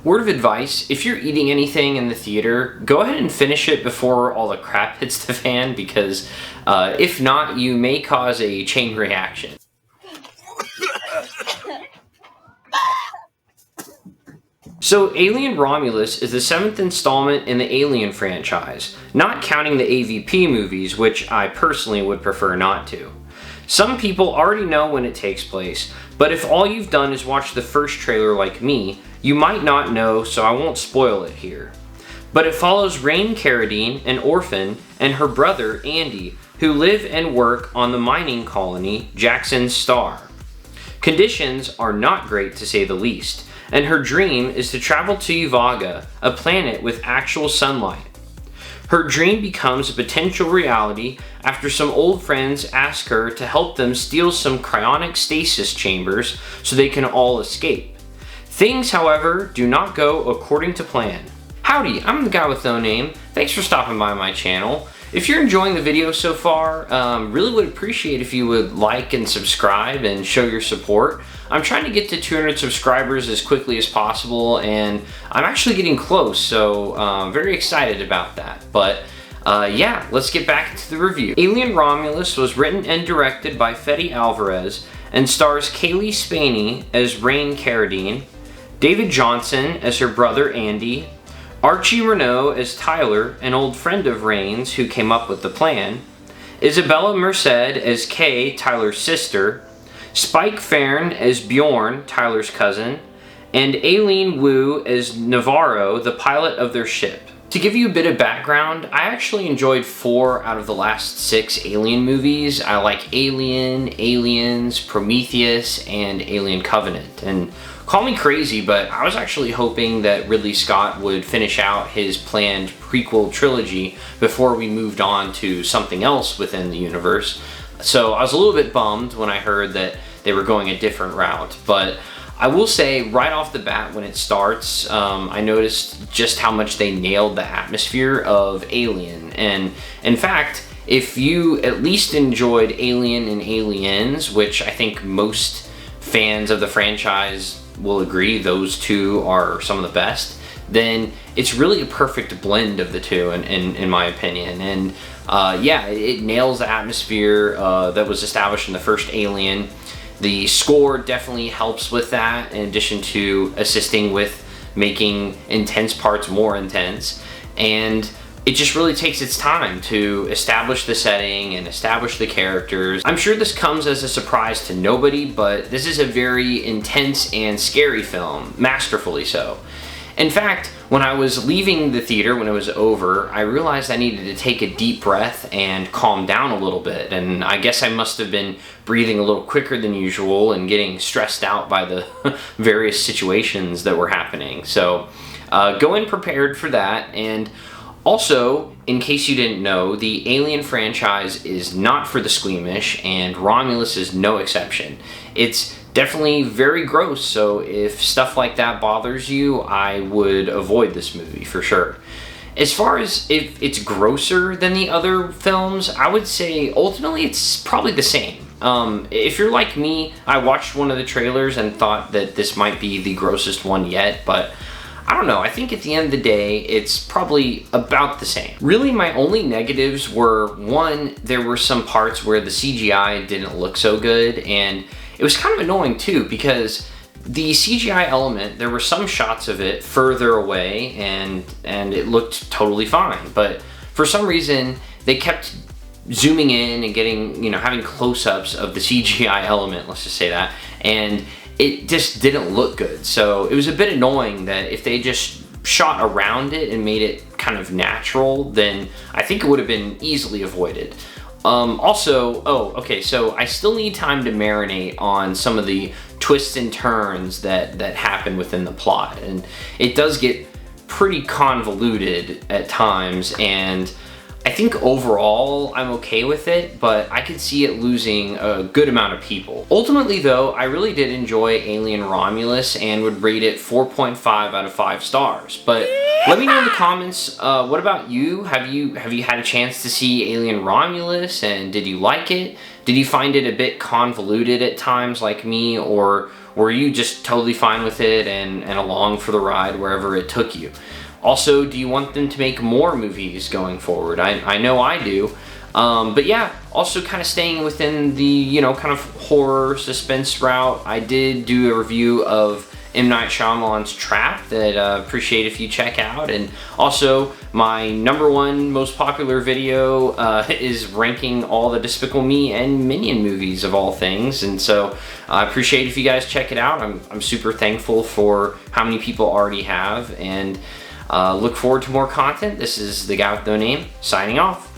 Word of advice, if you're eating anything in the theater, go ahead and finish it before all the crap hits the fan, because if not, you may cause a chain reaction. So Alien Romulus is the 7th installment in the Alien franchise, not counting the AVP movies, which I personally would prefer not to. Some people already know when it takes place, but if all you've done is watch the first trailer like me, you might not know, so I won't spoil it here. But it follows Rain Carradine, an orphan, and her brother Andy, who live and work on the mining colony Jackson Star. Conditions are not great to say the least, and her dream is to travel to Uvaga, a planet with actual sunlight. Her dream becomes a potential reality after some old friends ask her to help them steal some cryonic stasis chambers so they can all escape. Things, however, do not go according to plan. Howdy, I'm the guy with no name. Thanks for stopping by my channel. If you're enjoying the video so far, really would appreciate if you would like and subscribe and show your support. I'm trying to get to 200 subscribers as quickly as possible, and I'm actually getting close, so I'm very excited about that. But yeah, let's get back to the review. Alien Romulus was written and directed by Fede Alvarez and stars Kaylee Spaney as Rain Carradine, David Johnson as her brother Andy, Archie Renault as Tyler, an old friend of Rain's who came up with the plan, Isabella Merced as Kay, Tyler's sister, Spike Farron as Bjorn, Tyler's cousin, and Aileen Wu as Navarro, the pilot of their ship. To give you a bit of background, I actually enjoyed 4 out of the last 6 Alien movies. I like Alien, Aliens, Prometheus, and Alien Covenant. And call me crazy, but I was actually hoping that Ridley Scott would finish out his planned prequel trilogy before we moved on to something else within the universe. So I was a little bit bummed when I heard that they were going a different route, but I will say right off the bat when it starts, I noticed just how much they nailed the atmosphere of Alien. And in fact, if you at least enjoyed Alien and Aliens, which I think most fans of the franchise will agree those two are some of the best, then it's really a perfect blend of the two in my opinion. And yeah, it nails the atmosphere that was established in the first Alien. The score definitely helps with that, in addition to assisting with making intense parts more intense. And it just really takes its time to establish the setting and establish the characters. I'm sure this comes as a surprise to nobody, but this is a very intense and scary film, masterfully so. In fact, when I was leaving the theater, when it was over, I realized I needed to take a deep breath and calm down a little bit. And I guess I must have been breathing a little quicker than usual and getting stressed out by the various situations that were happening. So go in prepared for that. And also, in case you didn't know, the Alien franchise is not for the squeamish, and Romulus is no exception. It's definitely very gross, so if stuff like that bothers you, I would avoid this movie for sure. As far as if it's grosser than the other films, I would say ultimately it's probably the same. If you're like me, I watched one of the trailers and thought that this might be the grossest one yet, but I don't know, I think at the end of the day, it's probably about the same. Really, my only negatives were, one, there were some parts where the CGI didn't look so good, and it was kind of annoying too, because the CGI element, there were some shots of it further away, and it looked totally fine, but for some reason, they kept zooming in and getting, having close-ups of the CGI element, let's just say that, and it just didn't look good. So it was a bit annoying that if they just shot around it and made it kind of natural, then I think it would have been easily avoided. Okay, so I still need time to marinate on some of the twists and turns that happen within the plot. And it does get pretty convoluted at times, and I think overall I'm okay with it, but I could see it losing a good amount of people. Ultimately though, I really did enjoy Alien Romulus and would rate it 4.5 out of 5 stars. But Let me know in the comments, what about you? Have you had a chance to see Alien Romulus, and did you like it? Did you find it a bit convoluted at times like me, or were you just totally fine with it and along for the ride wherever it took you? Also, do you want them to make more movies going forward? I know I do. But yeah, also kind of staying within the, you know, kind of horror suspense route, I did do a review of M. Night Shyamalan's Trap that appreciate if you check out. And also, my #1 most popular video is ranking all the Despicable Me and Minion movies of all things. And so I appreciate if you guys check it out. I'm super thankful for how many people already have, and look forward to more content. This is the guy with no name, signing off.